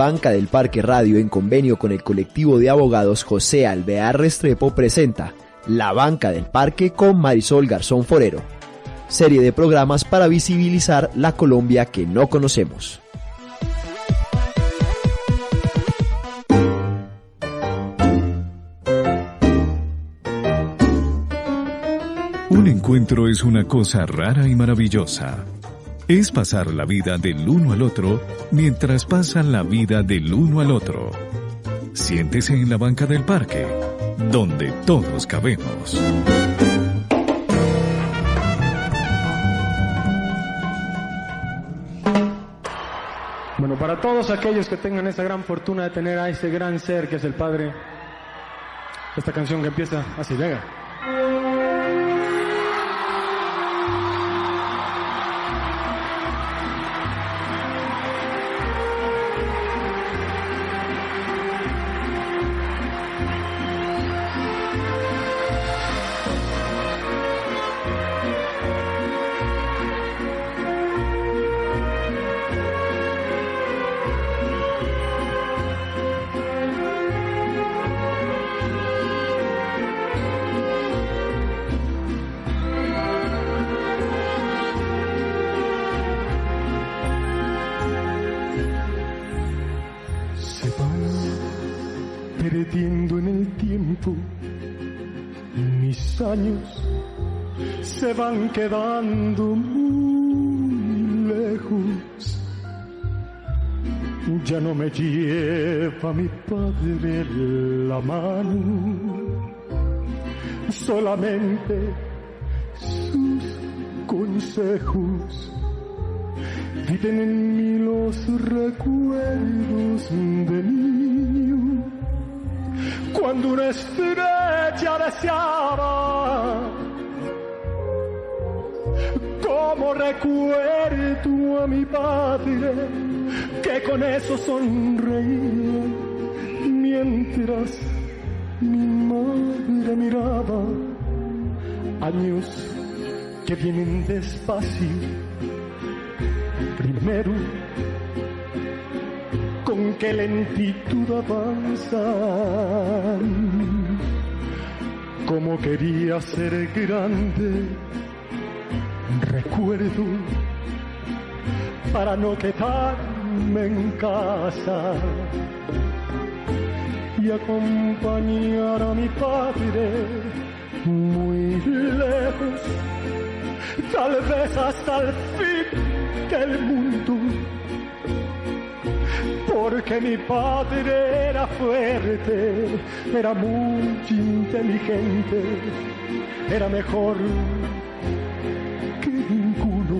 Banca del Parque Radio, en convenio con el colectivo de abogados José Alvear Restrepo, presenta La Banca del Parque con Marisol Garzón Forero, serie de programas para visibilizar la Colombia que no conocemos. Un encuentro es una cosa rara y maravillosa. Es pasar la vida del uno al otro mientras pasan la vida del uno al otro. Siéntese en la banca del parque, donde todos cabemos. Bueno, para todos aquellos que tengan esa gran fortuna de tener a ese gran ser que es el Padre, esta canción que empieza así llega. Perdiendo en el tiempo, mis años se van quedando muy lejos. Ya no me lleva mi padre la mano, solamente sus consejos. Viven en mí los recuerdos de niño, cuando una estrella deseaba. Como recuerdo a mi padre, que con eso sonreía, mientras mi madre miraba. Años que vienen despacio, primero con qué lentitud avanzan. Como quería ser grande, recuerdo, para no quedarme en casa y acompañar a mi padre muy lejos, tal vez hasta el fin del mundo. Porque mi padre era fuerte, era muy inteligente, era mejor que ninguno.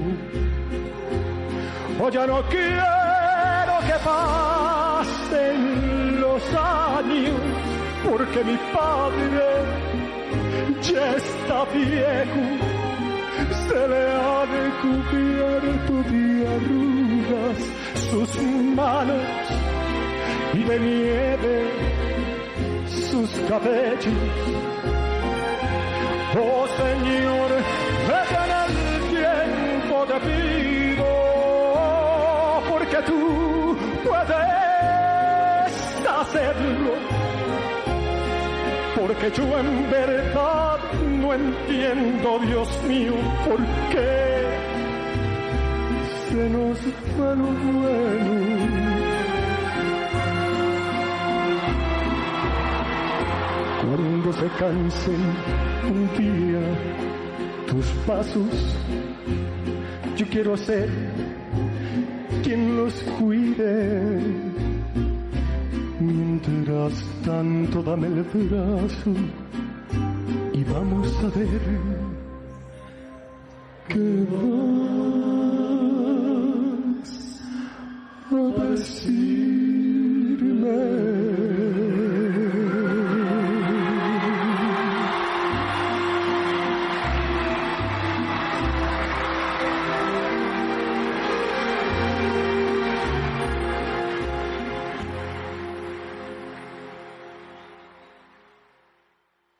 Hoy ya no quiero que pasen los años, porque mi padre ya está viejo, se le ha recubierto de arrugas sus manos y de nieve sus cabellos. Oh Señor, detén el tiempo, te pido, porque tú puedes hacerlo. Porque yo en verdad no entiendo, Dios mío, por qué se nos va lo bueno. Cuando se cansen un día tus pasos, yo quiero ser quien los cuide. Mientras tanto dame el brazo y vamos a ver qué vas a decirme.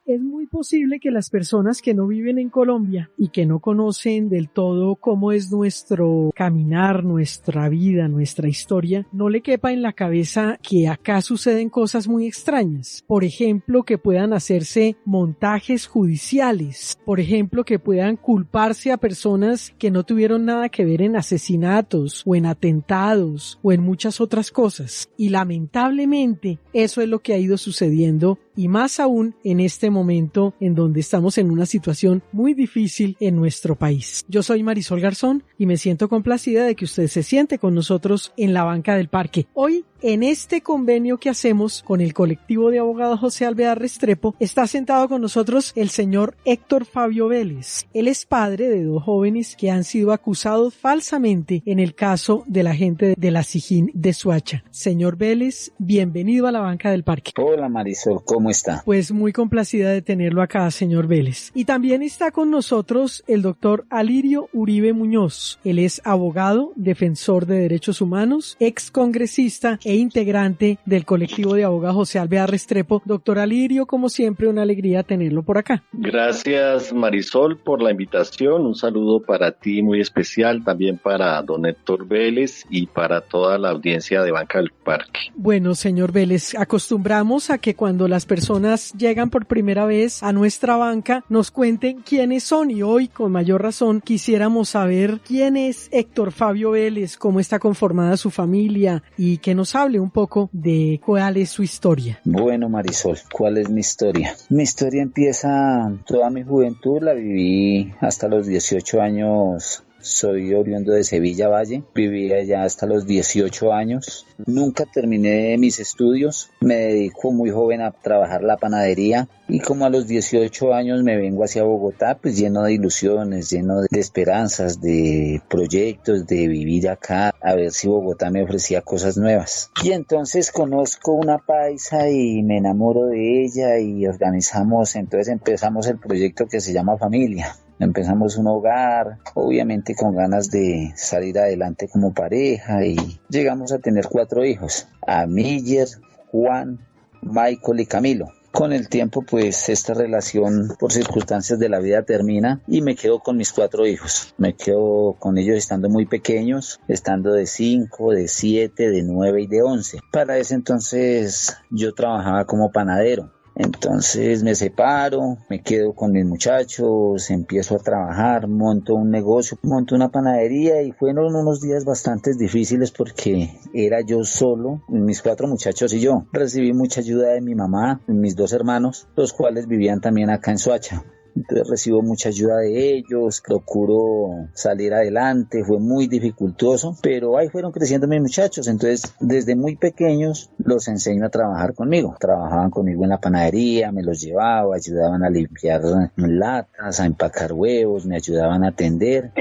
Es muy muy posible que las personas que no viven en Colombia y que no conocen del todo cómo es nuestro caminar, nuestra vida, nuestra historia, no le quepa en la cabeza que acá suceden cosas muy extrañas. Por ejemplo, que puedan hacerse montajes judiciales. Por ejemplo, que puedan culparse a personas que no tuvieron nada que ver en asesinatos o en atentados o en muchas otras cosas. Y lamentablemente eso es lo que ha ido sucediendo, y más aún en este momento en donde estamos en una situación muy difícil en nuestro país. Yo soy Marisol Garzón y me siento complacida de que usted se siente con nosotros en la banca del parque. Hoy, en este convenio que hacemos con el colectivo de abogados José Alvear Restrepo, está sentado con nosotros el señor Héctor Fabio Vélez. Él es padre de 2 jóvenes que han sido acusados falsamente en el caso de la gente de la SIJIN de Soacha. Señor Vélez, bienvenido a la banca del parque. Hola Marisol, ¿cómo está? Pues muy complacida de tenerlo acá, señor Vélez. Y también está con nosotros el doctor Alirio Uribe Muñoz. Él es abogado, defensor de derechos humanos, ex congresista e integrante del colectivo de abogados José Alvear Restrepo. Doctor Alirio, como siempre, una alegría tenerlo por acá. Gracias, Marisol, por la invitación. Un saludo para ti muy especial, también para don Héctor Vélez y para toda la audiencia de Banca del Parque. Bueno, señor Vélez, acostumbramos a que cuando las personas llegan por primera vez a nuestra banca nos cuenten quiénes son, y hoy, con mayor razón, quisiéramos saber quién es Héctor Fabio Vélez, cómo está conformada su familia y que nos hable un poco de cuál es su historia. Bueno, Marisol, ¿cuál es mi historia? Mi historia empieza, toda mi juventud la viví hasta los 18 años. Soy oriundo de Sevilla Valle, viví allá hasta los 18 años. Nunca terminé mis estudios, me dedico muy joven a trabajar la panadería y como a los 18 años me vengo hacia Bogotá, pues lleno de ilusiones, lleno de esperanzas, de proyectos, de vivir acá, a ver si Bogotá me ofrecía cosas nuevas. Y entonces conozco una paisa y me enamoro de ella y entonces empezamos el proyecto que se llama Familia. Empezamos un hogar, obviamente con ganas de salir adelante como pareja, y llegamos a tener 4 hijos, a Miller, Juan, Michael y Camilo. Con el tiempo, pues esta relación por circunstancias de la vida termina y me quedo con mis 4 hijos. Me quedo con ellos estando muy pequeños, estando de 5, de 7, de 9 y de 11. Para ese entonces yo trabajaba como panadero. Entonces me separo, me quedo con mis muchachos, empiezo a trabajar, monto un negocio, monto una panadería, y fueron unos días bastante difíciles porque era yo solo, mis 4 muchachos y yo. Recibí mucha ayuda de mi mamá, mis 2 hermanos, los cuales vivían también acá en Soacha. Entonces recibo mucha ayuda de ellos, procuro salir adelante, fue muy dificultoso, pero ahí fueron creciendo mis muchachos. Entonces desde muy pequeños los enseño a trabajar conmigo. Trabajaban conmigo en la panadería, me los llevaba, ayudaban a limpiar latas, a empacar huevos, me ayudaban a atender.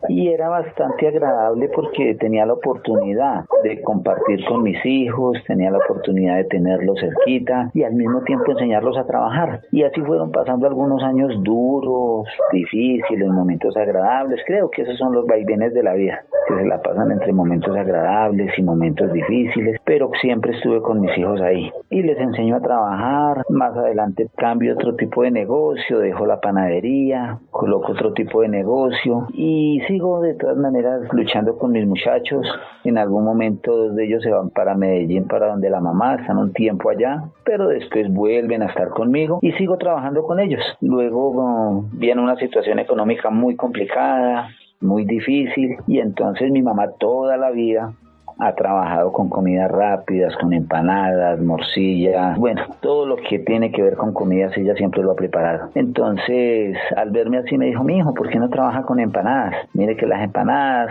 Y era bastante agradable porque tenía la oportunidad de compartir con mis hijos, tenía la oportunidad de tenerlos cerquita y al mismo tiempo enseñarlos a trabajar. Y así fueron pasando algunos años duros, difíciles, momentos agradables. Creo que esos son los vaivenes de la vida, que se la pasan entre momentos agradables y momentos difíciles, pero siempre estuve con mis hijos ahí. Y les enseño a trabajar. Más adelante cambio otro tipo de negocio, dejo la panadería, coloco otro tipo de negocio y sigo de todas maneras luchando con mis muchachos. En algún momento 2 de ellos se van para Medellín, para donde la mamá, están un tiempo allá, pero después vuelven a estar conmigo y sigo trabajando con ellos. Luego viene una situación económica muy complicada, muy difícil, y entonces mi mamá toda la vida ha trabajado con comidas rápidas, con empanadas, morcilla, bueno, todo lo que tiene que ver con comidas ella siempre lo ha preparado. Entonces, al verme así me dijo: mi hijo, ¿por qué no trabaja con empanadas? Mire que las empanadas,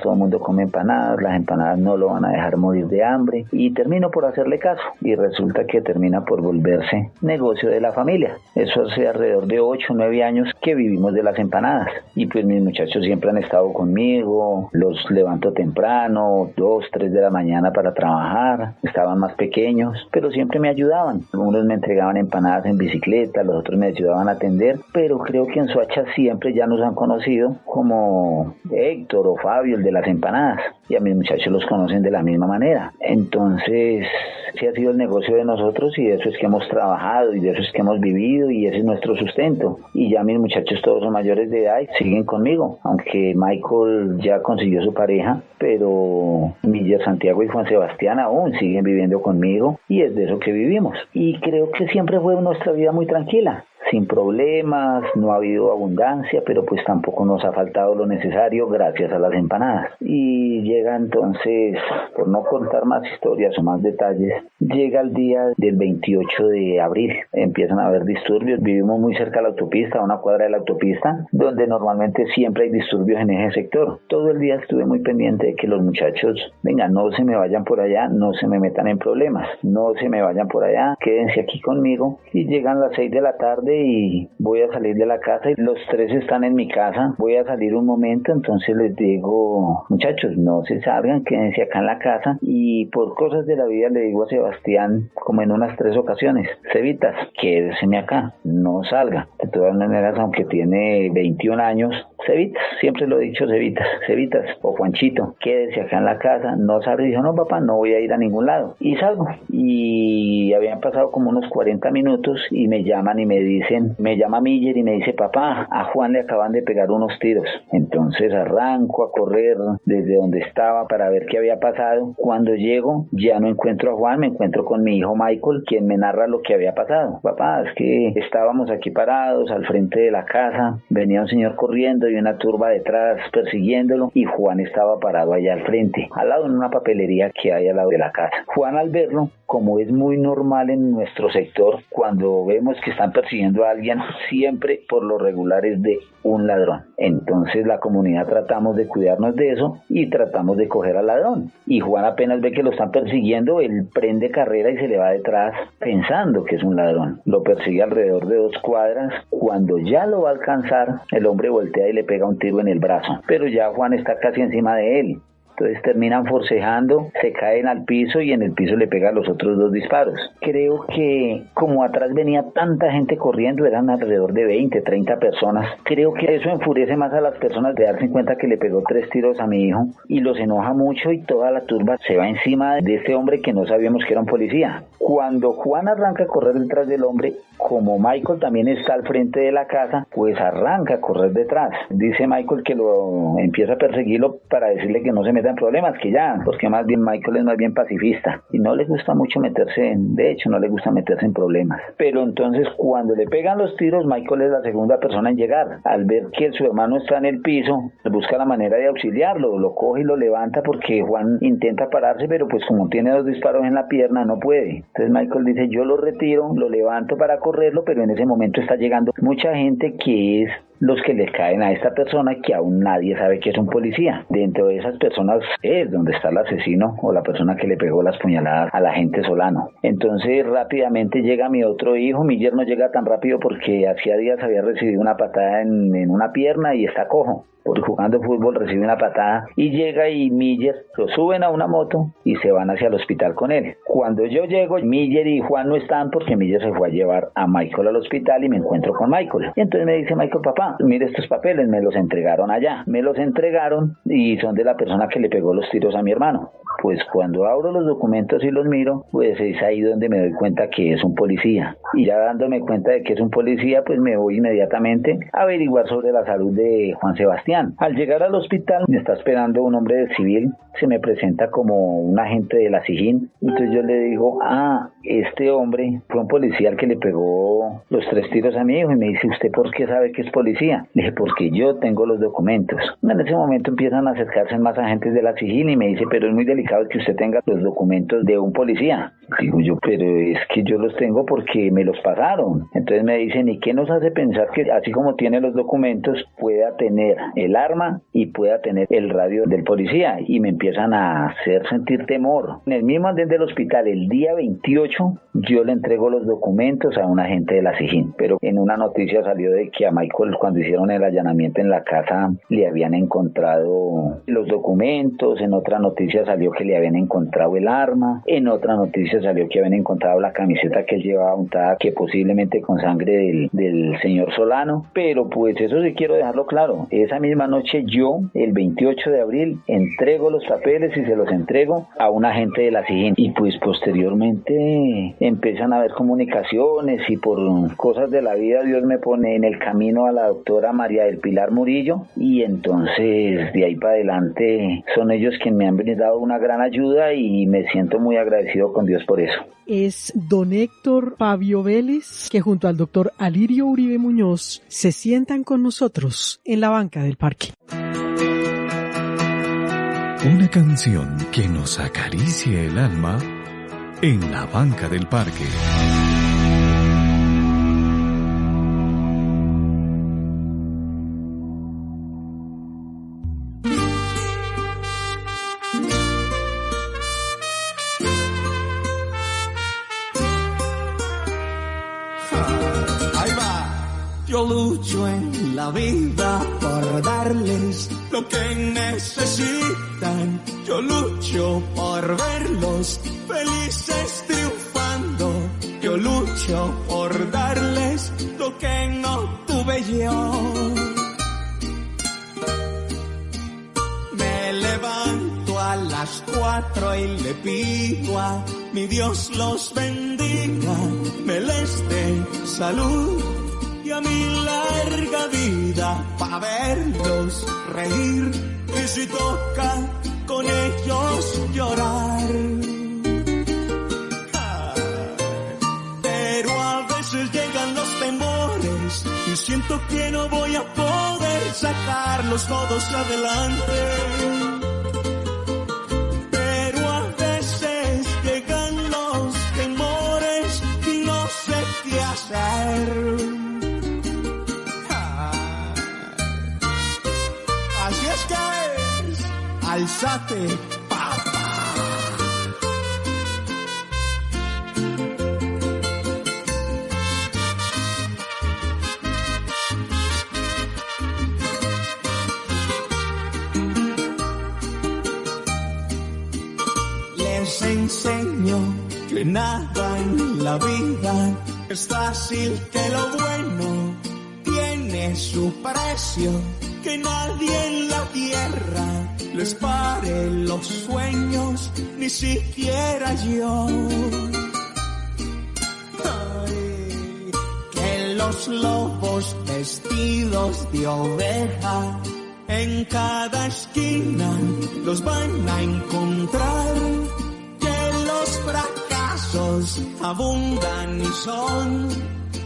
todo el mundo come empanadas, las empanadas no lo van a dejar morir de hambre. Y termino por hacerle caso, y resulta que termina por volverse negocio de la familia. Eso hace alrededor de 8 o 9 años que vivimos de las empanadas, y pues mis muchachos siempre han estado conmigo, los levanto temprano, 2, 3 de la mañana para trabajar. Estaban más pequeños, pero siempre me ayudaban. Algunos me entregaban empanadas en bicicleta, los otros me ayudaban a atender, pero creo que en Soacha siempre ya nos han conocido como Héctor o Fabio, el de las empanadas, y a mis muchachos los conocen de la misma manera. Entonces ese ha sido el negocio de nosotros y de eso es que hemos trabajado y de eso es que hemos vivido y ese es nuestro sustento. Y ya mis muchachos todos son mayores de edad y siguen conmigo, aunque Michael ya consiguió su pareja, pero Miller Santiago y Juan Sebastián aún siguen viviendo conmigo y es de eso que vivimos. Y creo que siempre fue nuestra vida muy tranquila, sin problemas, no ha habido abundancia, pero pues tampoco nos ha faltado lo necesario gracias a las empanadas. Y llega entonces, por no contar más historias o más detalles, llega el día del 28 de abril, empiezan a haber disturbios, vivimos muy cerca de la autopista, a una cuadra de la autopista, donde normalmente siempre hay disturbios en ese sector. Todo el día estuve muy pendiente de que los muchachos, venga, no se me vayan por allá, no se me metan en problemas, no se me vayan por allá, quédense aquí conmigo. Y llegan las 6 de la tarde y voy a salir de la casa y los 3 están en mi casa, voy a salir un momento, entonces les digo, muchachos, no se salgan, quédense acá en la casa. Y por cosas de la vida le digo a Sebastián, como en unas 3 ocasiones, Cevitas, quédeseme acá, no salga. De todas maneras, aunque tiene 21 años, Cevitas, siempre lo he dicho, Cevitas o Juanchito, quédese acá en la casa, no salga. Y dijo, no papá, no voy a ir a ningún lado. Y salgo. Y habían pasado como unos 40 minutos y me llaman y me dicen, me llama Miller y me dice, papá, a Juan le acaban de pegar unos tiros. Entonces arranco a correr desde donde estaba para ver qué había pasado. Cuando llego, ya no encuentro a Juan, me encuentro con mi hijo Michael, quien me narra lo que había pasado. Papá, es que estábamos aquí parados al frente de la casa, venía un señor corriendo y una turba detrás persiguiéndolo y Juan estaba parado allá al frente, al lado en una papelería que hay al lado de la casa. Juan, al verlo, como es muy normal en nuestro sector, cuando vemos que están persiguiendo a alguien, siempre por lo regular es de un ladrón. Entonces la comunidad tratamos de cuidarnos de eso y tratamos de coger al ladrón. Y Juan apenas ve que lo están persiguiendo, él prende carrera y se le va detrás pensando que es un ladrón. Lo persigue alrededor de 2 cuadras. Cuando ya lo va a alcanzar, el hombre voltea y le pega un tiro en el brazo. Pero ya Juan está casi encima de él. Entonces terminan forcejando, se caen al piso y en el piso le pegan los otros 2 disparos. Creo que como atrás venía tanta gente corriendo, eran alrededor de 20, 30 personas, creo que eso enfurece más a las personas de darse cuenta que le pegó 3 tiros a mi hijo y los enoja mucho y toda la turba se va encima de este hombre que no sabíamos que era un policía. Cuando Juan arranca a correr detrás del hombre, como Michael también está al frente de la casa, pues arranca a correr detrás. Dice Michael que lo empieza a perseguirlo para decirle que no se meta en problemas, que ya, porque más bien Michael es más bien pacifista y no le gusta mucho de hecho no le gusta meterse en problemas. Pero entonces cuando le pegan los tiros, Michael es la segunda persona en llegar. Al ver que su hermano está en el piso, busca la manera de auxiliarlo, lo coge y lo levanta porque Juan intenta pararse, pero pues como tiene 2 disparos en la pierna no puede. Entonces Michael dice, yo lo retiro, lo levanto para correrlo, pero en ese momento está llegando mucha gente que es los que le caen a esta persona que aún nadie sabe que es un policía. Dentro de esas personas es donde está el asesino o la persona que le pegó las puñaladas al agente Solano. Entonces rápidamente llega mi otro hijo. Miller no llega tan rápido porque hacía días había recibido una patada en una pierna y está cojo. Por jugando fútbol recibe una patada y llega y Miller lo suben a una moto y se van hacia el hospital con él. Cuando yo llego, Miller y Juan no están porque Miller se fue a llevar a Michael al hospital y me encuentro con Michael. Y entonces me dice Michael, papá, mire estos papeles, me los entregaron allá. Me los entregaron y son de la persona que le pegó los tiros a mi hermano. Pues cuando abro los documentos y los miro, pues es ahí donde me doy cuenta que es un policía. Y ya dándome cuenta de que es un policía, pues me voy inmediatamente a averiguar sobre la salud de Juan Sebastián. Al llegar al hospital, me está esperando un hombre de civil, se me presenta como un agente de la SIJIN. Entonces yo le digo, este hombre fue un policía al que le pegó los 3 tiros a mi hijo. Y me dice, ¿usted por qué sabe que es policía? Le dije, porque yo tengo los documentos. En ese momento empiezan a acercarse más agentes de la SIJIN y me dice, pero es muy delicado que usted tenga los documentos de un policía. Digo yo, pero es que yo los tengo porque me los pasaron. Entonces me dicen, ¿y qué nos hace pensar que así como tiene los documentos pueda tener el arma y pueda tener el radio del policía? Y me empiezan a hacer sentir temor. En el mismo andén del hospital, el día 28, yo le entrego los documentos a un agente de la SIJIN, pero en una noticia salió de que a Michael, cuando hicieron el allanamiento en la casa, le habían encontrado los documentos documentos, en otra noticia salió que le habían encontrado el arma, en otra noticia salió que habían encontrado la camiseta que él llevaba untada, que posiblemente con sangre del señor Solano, pero pues eso sí quiero dejarlo claro. Esa misma noche yo, el 28 de abril, entrego los papeles y se los entrego a un agente de la SIJIN, y pues posteriormente empiezan a haber comunicaciones, y por cosas de la vida Dios me pone en el camino a la doctora María del Pilar Murillo, y entonces de ahí para adelante son ellos quienes me han brindado una gran ayuda y me siento muy agradecido con Dios por eso. Es don Héctor Fabio Vélez, que junto al doctor Alirio Uribe Muñoz se sientan con nosotros en la banca del parque. Una canción que nos acaricie el alma en la banca del parque. Yo lucho en la vida por darles lo que necesitan. Yo lucho por verlos felices triunfando. Yo lucho por darles lo que no tuve yo. Me levanto a las 4 y le pido a mi Dios los bendiga, me les dé salud y a mi larga vida para verlos reír y si toca con ellos llorar. Pero a veces llegan los temores y siento que no voy a poder sacarlos todos adelante. Pero a veces llegan los temores y no sé qué hacer. Así es que es, alzate, papá. Les enseño que nada en la vida es fácil, que lo bueno tiene su precio, que nadie en la tierra les pare los sueños, ni siquiera yo. Ay, que los lobos vestidos de oveja en cada esquina los van a encontrar, que los fracasos abundan y son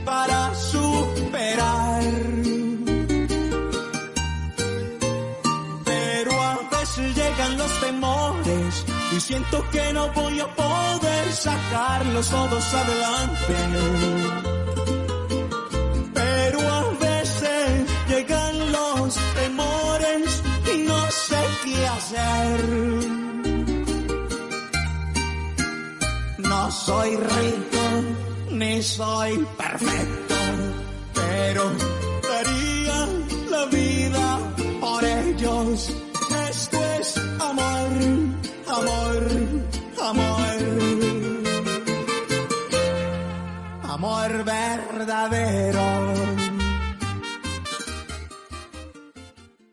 para superar. Llegan los temores y siento que no voy a poder sacarlos todos adelante. Pero a veces llegan los temores y no sé qué hacer. No soy rico ni soy perfecto, pero daría la vida por ellos. Esto es amor, amor, amor, amor verdadero.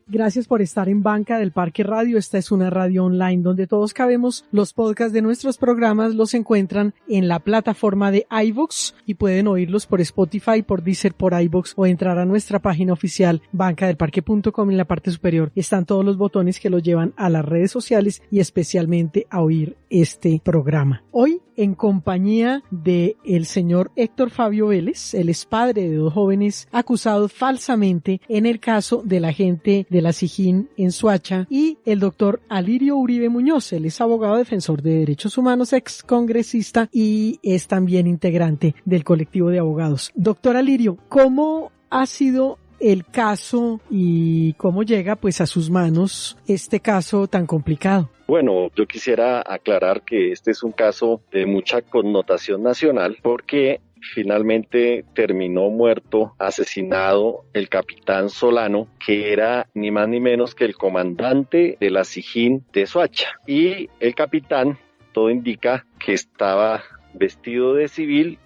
Gracias por estar en Banca del Parque Radio. Esta es una radio online donde todos cabemos. Los podcasts de nuestros programas los encuentran en la plataforma de iVoox y pueden oírlos por Spotify, por Deezer, por iVoox o entrar a nuestra página oficial bancadelparque.com. En la parte superior están todos los botones que los llevan a las redes sociales y especialmente a oír este programa. Hoy en compañía de el señor Héctor Fabio Vélez. Él es padre de 2 jóvenes acusados falsamente en el caso del agente de la SIJIN en Soacha, y el doctor Alirio Uribe Muñoz. Él es abogado defensor de derechos humanos, ex congresista y es también integrante del colectivo de abogados. Doctor Alirio, ¿cómo ha sido el caso y cómo llega pues a sus manos este caso tan complicado? Bueno, yo quisiera aclarar que este es un caso de mucha connotación nacional porque finalmente terminó muerto, asesinado el capitán Solano, que era ni más ni menos que el comandante de la SIJIN de Soacha. Y el capitán, todo indica que estaba vestido de civil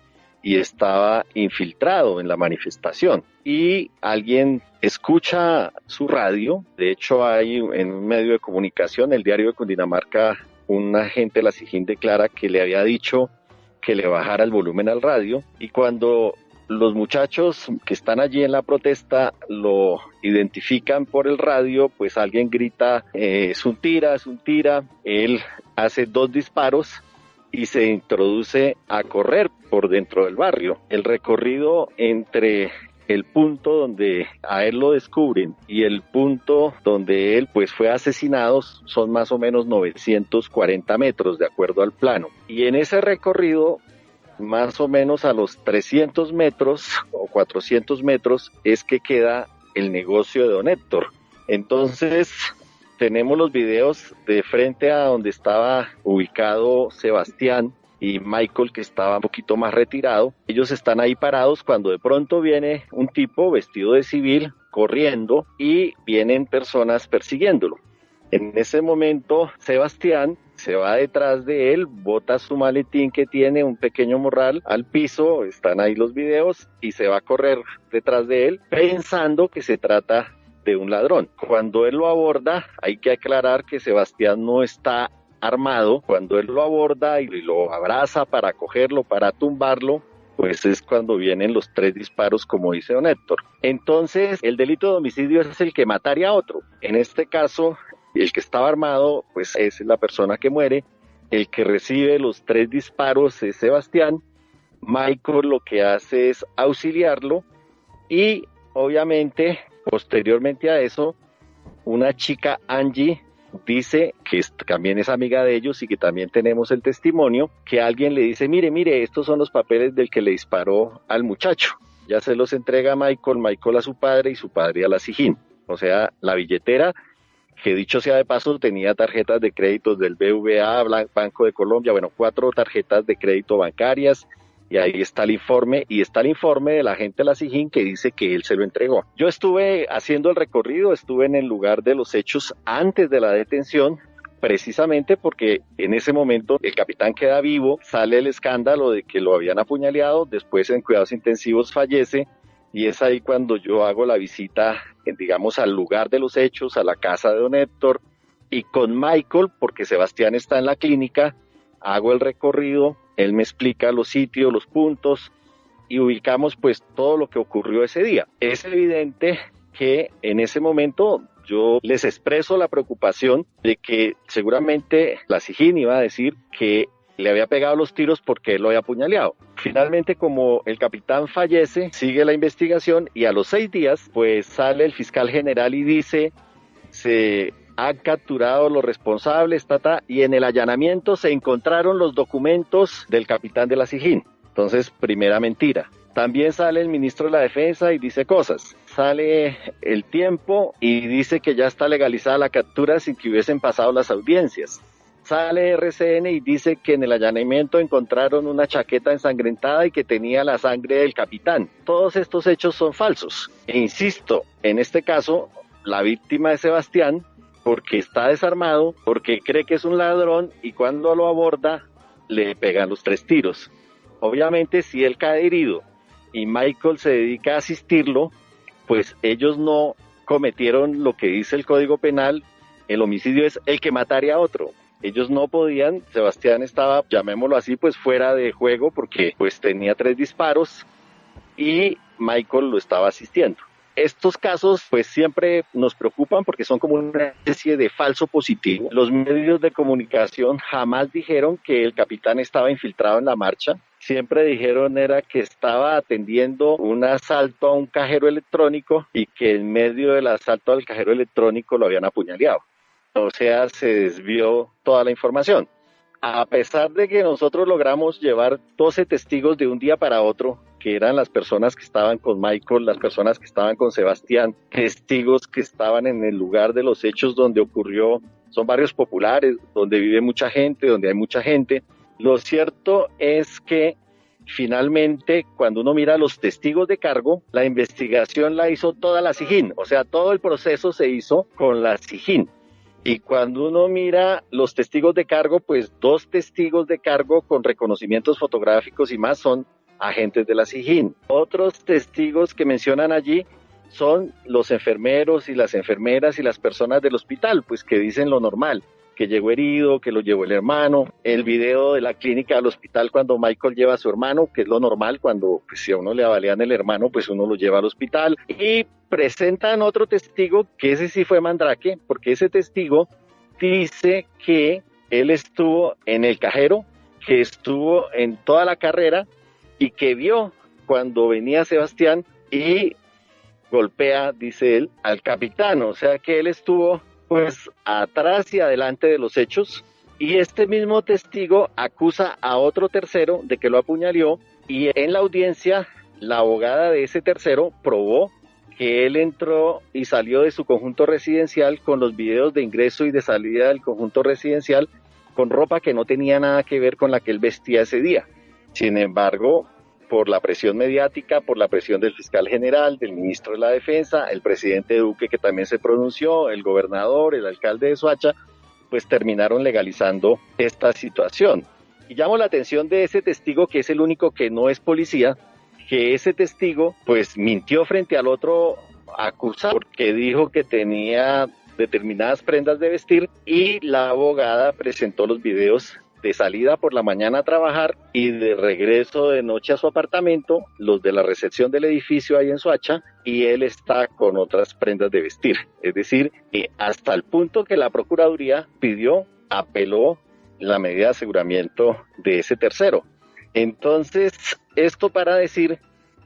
y estaba infiltrado en la manifestación. Y alguien escucha su radio, de hecho hay en un medio de comunicación, el Diario de Cundinamarca, un agente de la SIJIN declara que le había dicho que le bajara el volumen al radio, y cuando los muchachos que están allí en la protesta lo identifican por el radio, pues alguien grita, es un tira, él hace 2 disparos y se introduce a correr por dentro del barrio. El recorrido entre el punto donde a él lo descubren y el punto donde él pues fue asesinado son más o menos 940 metros de acuerdo al plano. Y en ese recorrido, más o menos a los 300 metros o 400 metros es que queda el negocio de don Héctor. Entonces tenemos los videos de frente a donde estaba ubicado Sebastián y Michael, que estaba un poquito más retirado. Ellos están ahí parados cuando de pronto viene un tipo vestido de civil corriendo y vienen personas persiguiéndolo. En ese momento Sebastián se va detrás de él, bota su maletín que tiene, un pequeño morral, al piso, están ahí los videos, y se va a correr detrás de él pensando que se trata de un ladrón. Cuando él lo aborda, hay que aclarar que Sebastián no está armado. Cuando él lo aborda y lo abraza para cogerlo, para tumbarlo, pues es cuando vienen los 3 disparos, como dice don Héctor. Entonces, el delito de homicidio es el que mataría a otro. En este caso, el que estaba armado, pues es la persona que muere. El que recibe los 3 disparos es Sebastián. Michael lo que hace es auxiliarlo y, obviamente, posteriormente a eso, una chica, Angie, dice que también es amiga de ellos y que también tenemos el testimonio, que alguien le dice, mire, estos son los papeles del que le disparó al muchacho. Ya se los entrega a Michael a su padre y su padre a la SIJIN. O sea, la billetera, que dicho sea de paso, tenía tarjetas de créditos del BVA, Banco de Colombia, 4 tarjetas de crédito bancarias, y ahí está el informe, y está el informe del agente de la SIJIN que dice que él se lo entregó. Yo estuve haciendo el recorrido, estuve en el lugar de los hechos antes de la detención, precisamente porque en ese momento el capitán queda vivo, sale el escándalo de que lo habían apuñaleado, después en cuidados intensivos fallece, y es ahí cuando yo hago la visita, digamos, al lugar de los hechos, a la casa de don Héctor, y con Michael, porque Sebastián está en la clínica, hago el recorrido, él me explica los sitios, los puntos, y ubicamos pues todo lo que ocurrió ese día. Es evidente que en ese momento yo les expreso la preocupación de que seguramente la SIJIN iba a decir que le había pegado los tiros porque él lo había apuñaleado. Finalmente, como el capitán fallece, sigue la investigación y a los 6 días pues sale el fiscal general y dice, se han capturado los responsables, y en el allanamiento se encontraron los documentos del capitán de la SIJIN. Entonces, primera mentira. También sale el ministro de la Defensa y dice cosas. Sale El Tiempo y dice que ya está legalizada la captura sin que hubiesen pasado las audiencias. Sale RCN y dice que en el allanamiento encontraron una chaqueta ensangrentada y que tenía la sangre del capitán. Todos estos hechos son falsos. E insisto, en este caso, la víctima es Sebastián, porque está desarmado, porque cree que es un ladrón y cuando lo aborda le pegan los 3 tiros. Obviamente, si él cae herido y Michael se dedica a asistirlo, pues ellos no cometieron lo que dice el Código Penal. El homicidio es el que mataría a otro. Ellos no podían, Sebastián estaba, llamémoslo así, pues fuera de juego porque pues tenía 3 disparos y Michael lo estaba asistiendo. Estos casos pues siempre nos preocupan porque son como una especie de falso positivo. Los medios de comunicación jamás dijeron que el capitán estaba infiltrado en la marcha. Siempre dijeron era que estaba atendiendo un asalto a un cajero electrónico y que en medio del asalto al cajero electrónico lo habían apuñaleado. O sea, se desvió toda la información. A pesar de que nosotros logramos llevar 12 testigos de un día para otro, que eran las personas que estaban con Michael, las personas que estaban con Sebastián, testigos que estaban en el lugar de los hechos donde ocurrió, son barrios populares, donde vive mucha gente, donde hay mucha gente. Lo cierto es que finalmente, cuando uno mira los testigos de cargo, la investigación la hizo toda la SIJÍN, o sea, todo el proceso se hizo con la SIJÍN. Y cuando uno mira los testigos de cargo, pues 2 testigos de cargo con reconocimientos fotográficos y más son agentes de la SIJÍN. Otros testigos que mencionan allí son los enfermeros y las enfermeras y las personas del hospital, pues que dicen lo normal, que llegó herido, que lo llevó el hermano, el video de la clínica del hospital cuando Michael lleva a su hermano, que es lo normal cuando pues, si a uno le avalian el hermano, pues uno lo lleva al hospital, y presentan otro testigo, que ese sí fue Mandrake, porque ese testigo dice que él estuvo en el cajero, que estuvo en toda la carrera y que vio cuando venía Sebastián y golpea, dice él, al capitán, o sea que él estuvo pues atrás y adelante de los hechos, y este mismo testigo acusa a otro tercero de que lo apuñaló, y en la audiencia la abogada de ese tercero probó que él entró y salió de su conjunto residencial con los videos de ingreso y de salida del conjunto residencial con ropa que no tenía nada que ver con la que él vestía ese día. Sin embargo, por la presión mediática, por la presión del fiscal general, del ministro de la Defensa, el presidente Duque que también se pronunció, el gobernador, el alcalde de Soacha, pues terminaron legalizando esta situación. Y llamo la atención de ese testigo que es el único que no es policía, que ese testigo pues mintió frente al otro acusado porque dijo que tenía determinadas prendas de vestir y la abogada presentó los videos de salida por la mañana a trabajar y de regreso de noche a su apartamento, los de la recepción del edificio ahí en Soacha, y él está con otras prendas de vestir. Es decir, hasta el punto que la Procuraduría apeló la medida de aseguramiento de ese tercero. Entonces, esto para decir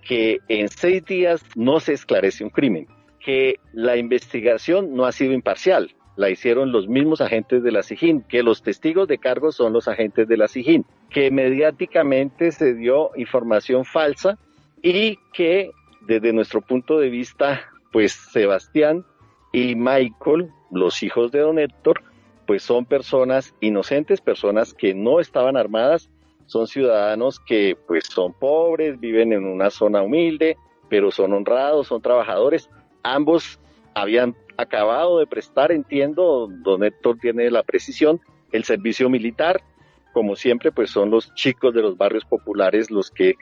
que en 6 días no se esclarece un crimen, que la investigación no ha sido imparcial, la hicieron los mismos agentes de la SIJÍN, que los testigos de cargo son los agentes de la SIJÍN, que mediáticamente se dio información falsa y que desde nuestro punto de vista, pues Sebastián y Michael, los hijos de don Héctor, pues son personas inocentes, personas que no estaban armadas, son ciudadanos que pues son pobres, viven en una zona humilde, pero son honrados, son trabajadores. Ambos habían acabado de prestar, entiendo, don Héctor tiene la precisión, el servicio militar. Como siempre, pues son los chicos de los barrios populares los que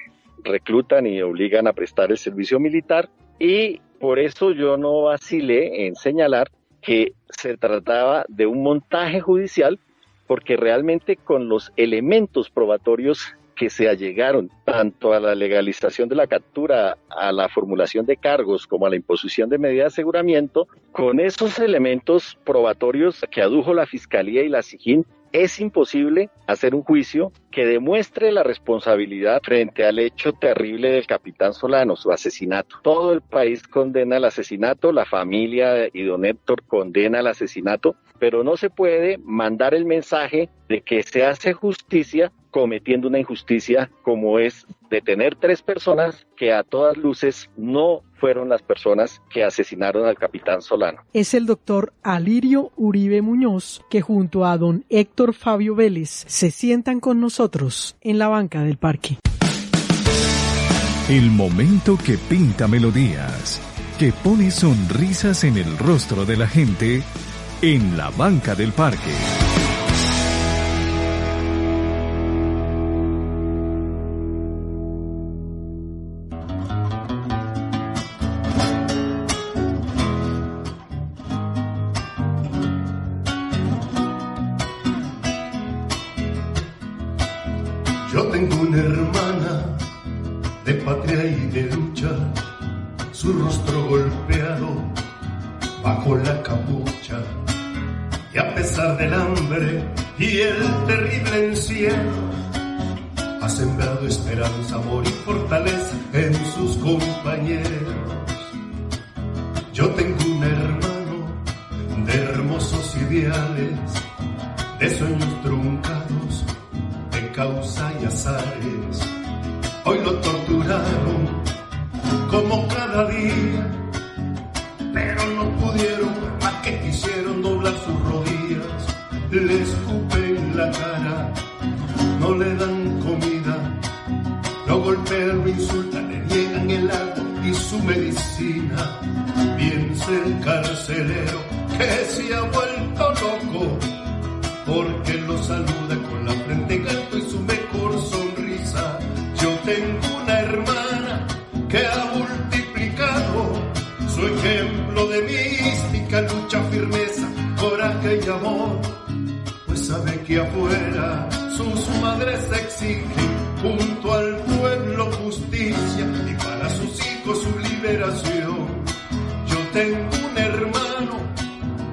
reclutan y obligan a prestar el servicio militar, y por eso yo no vacilé en señalar que se trataba de un montaje judicial, porque realmente con los elementos probatorios que se allegaron tanto a la legalización de la captura, a la formulación de cargos, como a la imposición de medidas de aseguramiento, con esos elementos probatorios que adujo la Fiscalía y la SIJÍN, es imposible hacer un juicio que demuestre la responsabilidad frente al hecho terrible del capitán Solano, su asesinato. Todo el país condena el asesinato, la familia y don Héctor condena el asesinato, pero no se puede mandar el mensaje de que se hace justicia cometiendo una injusticia como es detener 3 personas que a todas luces no fueron las personas que asesinaron al capitán Solano. Es el doctor Alirio Uribe Muñoz, que junto a don Héctor Fabio Vélez se sientan con nosotros en la banca del parque. El momento que pinta melodías, que pone sonrisas en el rostro de la gente en la banca del parque. Yo tengo una hermana de patria y de lucha, su rostro golpeado bajo la capucha, y a pesar del hambre y el terrible encierro, ha sembrado esperanza, amor y fortaleza en sus compañeros. Yo tengo un hermano de hermosos ideales, de sueños truncados, de causa y azares. Hoy lo torturaron como cada día, pero no pudieron, más que quisieron doblar sus rodillas. Le escupen la cara, no le dan comida, lo golpean, lo insultan, le niegan el agua y su medicina. Piensa el carcelero que se ha vuelto loco, porque lo saluda con la frente en alto y su mejor sonrisa. Yo tengo una hermana que ha multiplicado su ejemplo de mística, lucha, firmeza, coraje y amor, pues sabe que afuera sus madres exigen junto al pueblo justicia y para sus hijos su liberación. Yo tengo un hermano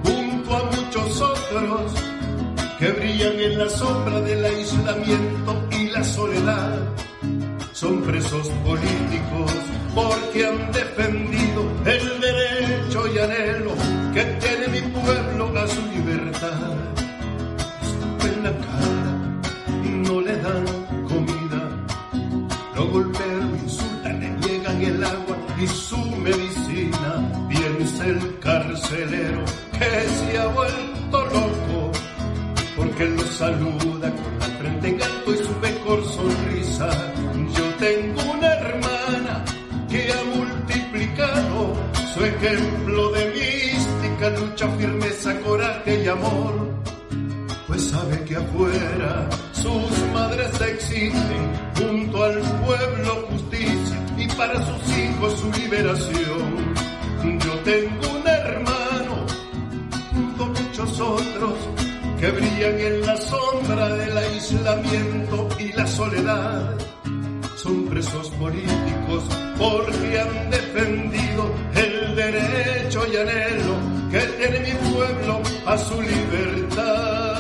junto a muchos otros que brillan en la sombra del aislamiento y la soledad. Son presos políticos porque han defendido el derecho y anhelo que tiene mi pueblo a su libertad. Escupen la cara, no le dan comida, lo golpean, lo insultan, le niegan el agua y su medicina. Piensa el carcelero que se ha vuelto loco, porque lo saluda con la frente en alto y su mejor sonrisa. Yo tengo una hermana que ha multiplicado su ejemplo de mística, lucha, firmeza, coraje y amor, pues sabe que afuera sus madres exigen junto al pueblo justicia y para sus hijos su liberación. Yo tengo un hermano junto a muchos otros que brillan en la sombra del aislamiento y la soledad. Son presos políticos porque han defendido el derecho y anhelo que tiene mi pueblo a su libertad.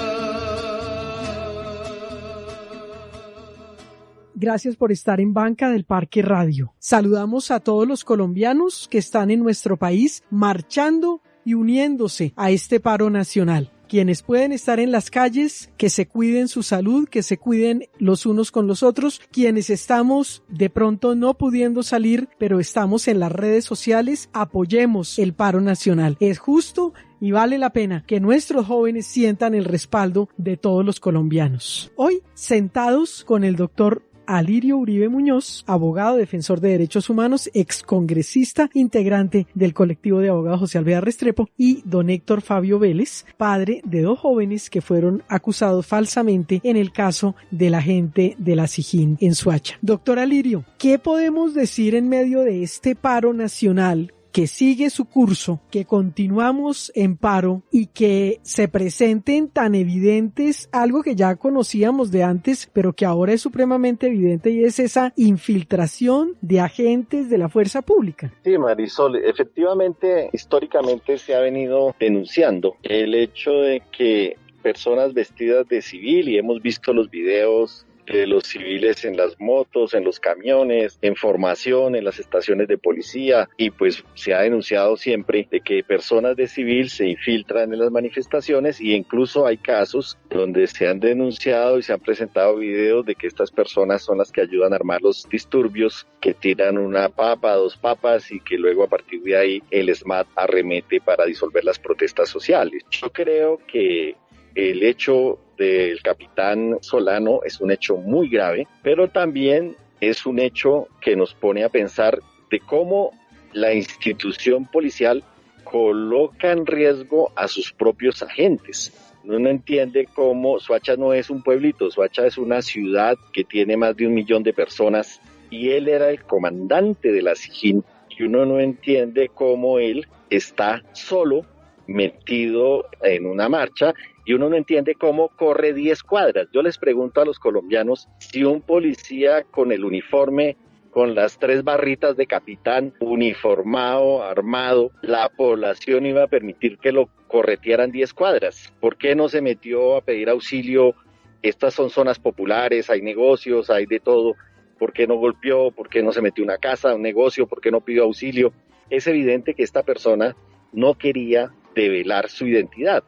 Gracias por estar en Banca del Parque Radio. Saludamos a todos los colombianos que están en nuestro país marchando y uniéndose a este paro nacional. Quienes pueden estar en las calles, que se cuiden su salud, que se cuiden los unos con los otros. Quienes estamos de pronto no pudiendo salir, pero estamos en las redes sociales, apoyemos el paro nacional. Es justo y vale la pena que nuestros jóvenes sientan el respaldo de todos los colombianos. Hoy, sentados con el doctor Alirio Uribe Muñoz, abogado, defensor de derechos humanos, excongresista, integrante del colectivo de abogados José Alvear Restrepo, y don Héctor Fabio Vélez, padre de dos jóvenes que fueron acusados falsamente en el caso de la gente de la SIJIN en Soacha. Doctor Alirio, ¿qué podemos decir en medio de este paro nacional que sigue su curso, que continuamos en paro y que se presenten tan evidentes, algo que ya conocíamos de antes, pero que ahora es supremamente evidente, y es esa infiltración de agentes de la fuerza pública? Sí, Marisol, efectivamente, históricamente se ha venido denunciando el hecho de que personas vestidas de civil, y hemos visto los videos de los civiles en las motos, en los camiones, en formación, en las estaciones de policía, y pues se ha denunciado siempre de que personas de civil se infiltran en las manifestaciones, y incluso hay casos donde se han denunciado y se han presentado videos de que estas personas son las que ayudan a armar los disturbios, que tiran una papa, dos papas, y que luego a partir de ahí el SMAT arremete para disolver las protestas sociales. Yo creo que el hecho del capitán Solano es un hecho muy grave, pero también es un hecho que nos pone a pensar de cómo la institución policial coloca en riesgo a sus propios agentes. Uno entiende cómo Soacha no es un pueblito, Soacha es una ciudad que tiene más de 1 millón de personas, y él era el comandante de la SIJIN, y uno no entiende cómo él está solo metido en una marcha, y uno no entiende cómo corre 10 cuadras. Yo les pregunto a los colombianos si un policía con el uniforme, con las 3 barritas de capitán, uniformado, armado, la población iba a permitir que lo corretearan 10 cuadras. ¿Por qué no se metió a pedir auxilio? Estas son zonas populares, hay negocios, hay de todo. ¿Por qué no golpeó? ¿Por qué no se metió a una casa, a un negocio? ¿Por qué no pidió auxilio? Es evidente que esta persona no quería develar su identidad.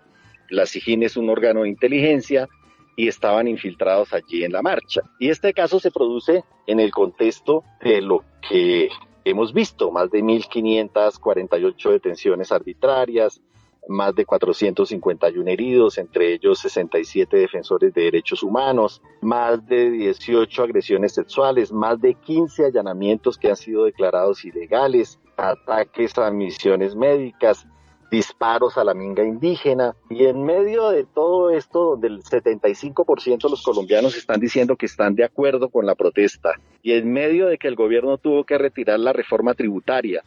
La SIJIN es un órgano de inteligencia y estaban infiltrados allí en la marcha. Y este caso se produce en el contexto de lo que hemos visto, más de 1.548 detenciones arbitrarias, más de 451 heridos, entre ellos 67 defensores de derechos humanos, más de 18 agresiones sexuales, más de 15 allanamientos que han sido declarados ilegales, ataques a misiones médicas, disparos a la minga indígena, y en medio de todo esto, donde el 75% de los colombianos están diciendo que están de acuerdo con la protesta, y en medio de que el gobierno tuvo que retirar la reforma tributaria,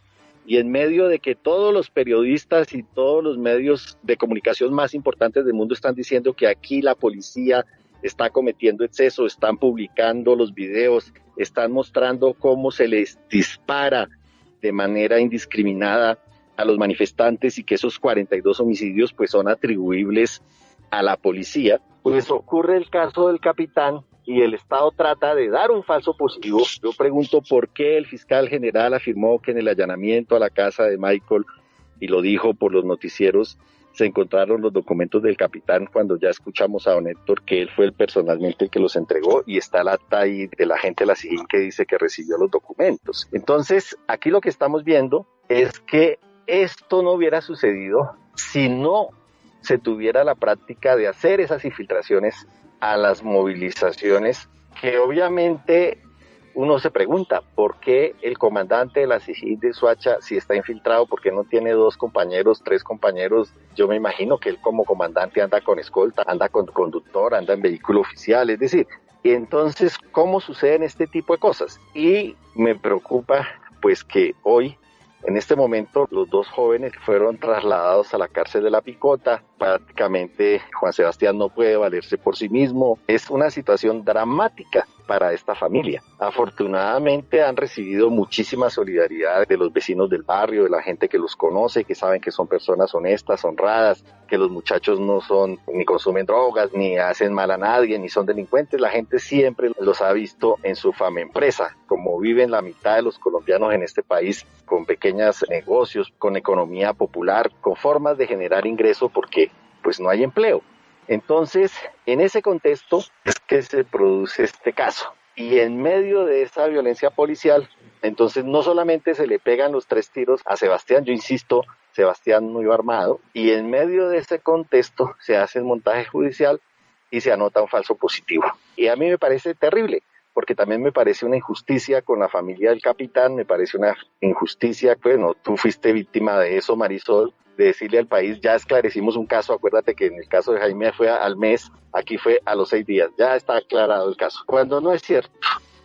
y en medio de que todos los periodistas y todos los medios de comunicación más importantes del mundo están diciendo que aquí la policía está cometiendo exceso, están publicando los videos, están mostrando cómo se les dispara de manera indiscriminada a los manifestantes y que esos 42 homicidios pues son atribuibles a la policía, pues ocurre el caso del capitán y el Estado trata de dar un falso positivo. Yo pregunto por qué el fiscal general afirmó que en el allanamiento a la casa de Michael, y lo dijo por los noticieros, se encontraron los documentos del capitán, cuando ya escuchamos a don Héctor que él fue personalmente el que los entregó, y está el acta ahí de la gente de la SIJIN que dice que recibió los documentos. Entonces, aquí lo que estamos viendo es que esto no hubiera sucedido si no se tuviera la práctica de hacer esas infiltraciones a las movilizaciones, que obviamente uno se pregunta por qué el comandante de la SIJIN de Soacha, si está infiltrado, por qué no tiene 2 compañeros, 3 compañeros. Yo me imagino que él como comandante anda con escolta, anda con conductor, anda en vehículo oficial, es decir, y entonces, ¿cómo suceden este tipo de cosas? Y me preocupa pues que hoy, en este momento, los 2 jóvenes fueron trasladados a la cárcel de La Picota. Prácticamente Juan Sebastián no puede valerse por sí mismo. Es una situación dramática para esta familia. Afortunadamente han recibido muchísima solidaridad de los vecinos del barrio, de la gente que los conoce, que saben que son personas honestas, honradas, que los muchachos no son ni consumen drogas, ni hacen mal a nadie, ni son delincuentes. La gente siempre los ha visto en su Famempresa, como viven la mitad de los colombianos en este país, con pequeños negocios, con economía popular, con formas de generar ingreso porque pues no hay empleo. Entonces, en ese contexto es que se produce este caso. Y en medio de esa violencia policial, entonces no solamente se le pegan los 3 tiros a Sebastián, yo insisto, Sebastián no iba armado, y en medio de ese contexto se hace el montaje judicial y se anota un falso positivo. Y a mí me parece terrible, porque también me parece una injusticia con la familia del capitán, me parece una injusticia, bueno, tú fuiste víctima de eso, Marisol, de decirle al país, ya esclarecimos un caso, acuérdate que en el caso de Jaime fue al mes, aquí fue a los 6 días, ya está aclarado el caso, cuando no es cierto.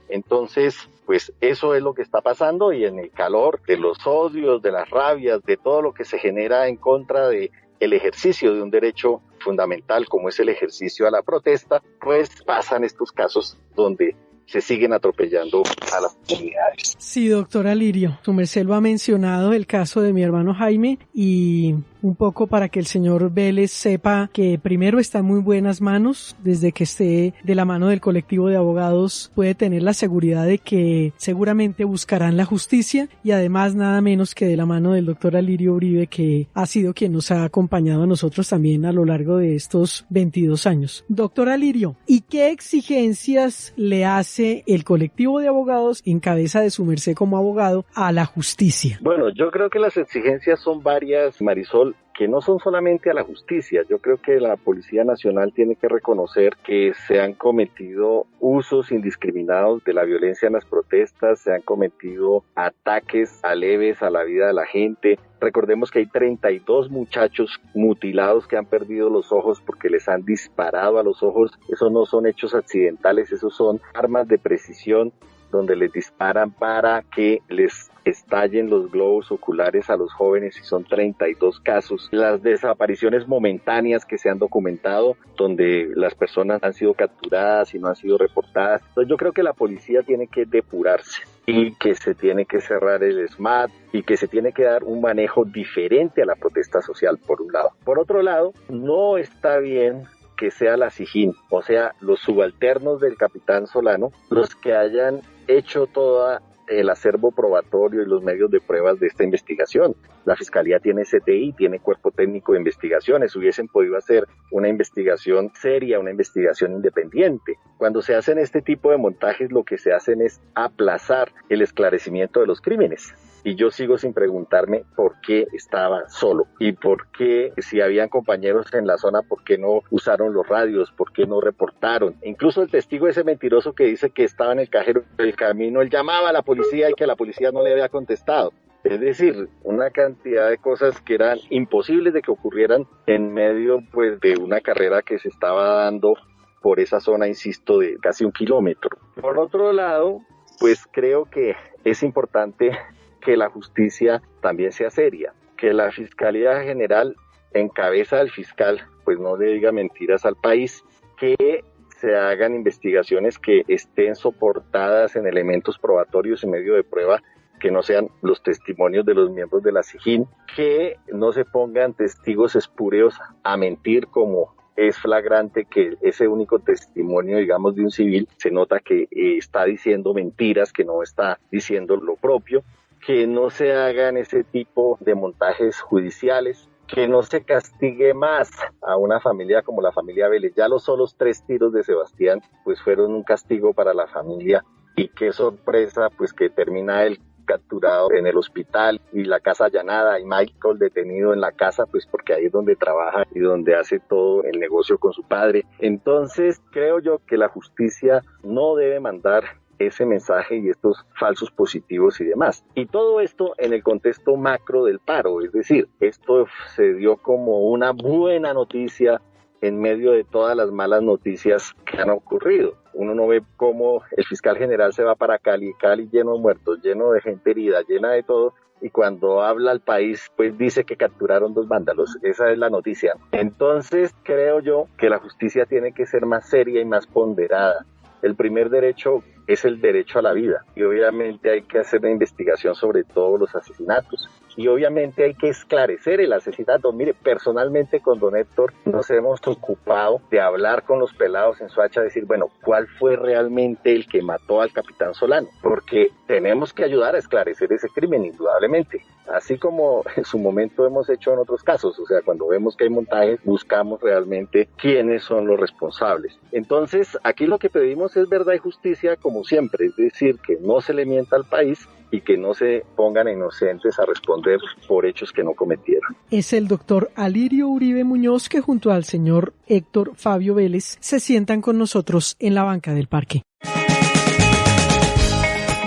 Entonces, pues eso es lo que está pasando, y en el calor de los odios, de las rabias, de todo lo que se genera en contra de el ejercicio de un derecho fundamental como es el ejercicio a la protesta, pues pasan estos casos donde se siguen atropellando a las comunidades. Sí, doctora Lirio, su merced lo ha mencionado, el caso de mi hermano Jaime, y un poco para que el señor Vélez sepa que primero está en muy buenas manos, desde que esté de la mano del colectivo de abogados puede tener la seguridad de que seguramente buscarán la justicia, y además nada menos que de la mano del doctor Alirio Uribe, que ha sido quien nos ha acompañado a nosotros también a lo largo de estos 22 años. Doctor Alirio, ¿y qué exigencias le hace el colectivo de abogados en cabeza de su merced como abogado a la justicia? Bueno, yo creo que las exigencias son varias, Marisol, que no son solamente a la justicia. Yo creo que la Policía Nacional tiene que reconocer que se han cometido usos indiscriminados de la violencia en las protestas, se han cometido ataques leves a la vida de la gente. Recordemos que hay 32 muchachos mutilados que han perdido los ojos porque les han disparado a los ojos. Esos no son hechos accidentales, esos son armas de precisión donde les disparan para que les estallen los globos oculares a los jóvenes, y son 32 casos. Las desapariciones momentáneas que se han documentado, donde las personas han sido capturadas y no han sido reportadas. Entonces yo creo que la policía tiene que depurarse, y que se tiene que cerrar el SMAT, y que se tiene que dar un manejo diferente a la protesta social, por un lado. Por otro lado, no está bien que sea la SIJIN, o sea, los subalternos del capitán Solano, los que hayan hecho toda el acervo probatorio y los medios de pruebas de esta investigación. La Fiscalía tiene CTI, tiene cuerpo técnico de investigaciones, hubiesen podido hacer una investigación seria, una investigación independiente. Cuando se hacen este tipo de montajes, lo que se hacen es aplazar el esclarecimiento de los crímenes. Y yo sigo sin preguntarme por qué estaba solo y por qué, si habían compañeros en la zona, por qué no usaron los radios, por qué no reportaron. Incluso el testigo ese mentiroso que dice que estaba en el cajero del camino, él llamaba a la policía y que la policía no le había contestado. Es decir, una cantidad de cosas que eran imposibles de que ocurrieran en medio pues de una carrera que se estaba dando por esa zona, insisto, de casi 1 kilómetro. Por otro lado, pues creo que es importante que la justicia también sea seria, que la Fiscalía General, en cabeza del fiscal, pues no le diga mentiras al país, que se hagan investigaciones que estén soportadas en elementos probatorios y medio de prueba, que no sean los testimonios de los miembros de la SIJIN, que no se pongan testigos espúreos a mentir, como es flagrante que ese único testimonio, digamos, de un civil, se nota que está diciendo mentiras, que no está diciendo lo propio, que no se hagan ese tipo de montajes judiciales, que no se castigue más a una familia como la familia Vélez. Ya los solos 3 tiros de Sebastián pues fueron un castigo para la familia, y qué sorpresa pues que termina él capturado en el hospital y la casa allanada, y Michael detenido en la casa pues porque ahí es donde trabaja y donde hace todo el negocio con su padre. Entonces creo yo que la justicia no debe mandar ese mensaje y estos falsos positivos y demás. Y todo esto en el contexto macro del paro, es decir, esto se dio como una buena noticia en medio de todas las malas noticias que han ocurrido. Uno no ve cómo el fiscal general se va para Cali lleno de muertos, lleno de gente herida, llena de todo, y cuando habla al país, pues dice que capturaron 2 vándalos. Esa es la noticia. Entonces creo yo que la justicia tiene que ser más seria y más ponderada. El primer derecho es el derecho a la vida, y obviamente hay que hacer una investigación sobre todos los asesinatos, y obviamente hay que esclarecer el asesinato. Mire, personalmente con don Héctor nos hemos ocupado de hablar con los pelados en Soacha, decir, bueno, ¿cuál fue realmente el que mató al capitán Solano? Porque tenemos que ayudar a esclarecer ese crimen, indudablemente, así como en su momento hemos hecho en otros casos. O sea, cuando vemos que hay montajes, buscamos realmente quiénes son los responsables. Entonces, aquí lo que pedimos es verdad y justicia, como siempre, es decir, que no se le mienta al país y que no se pongan inocentes a responder por hechos que no cometieron. Es el doctor Alirio Uribe Muñoz, que junto al señor Héctor Fabio Vélez se sientan con nosotros en la banca del parque.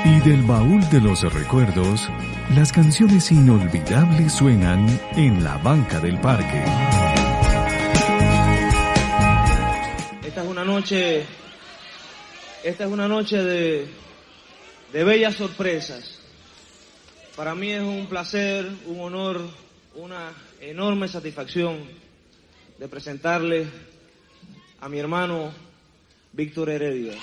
Y del baúl de los recuerdos, las canciones inolvidables suenan en la banca del parque. Esta es una noche de bellas sorpresas. Para mí es un placer, un honor, una enorme satisfacción de presentarle a mi hermano Víctor Heredia.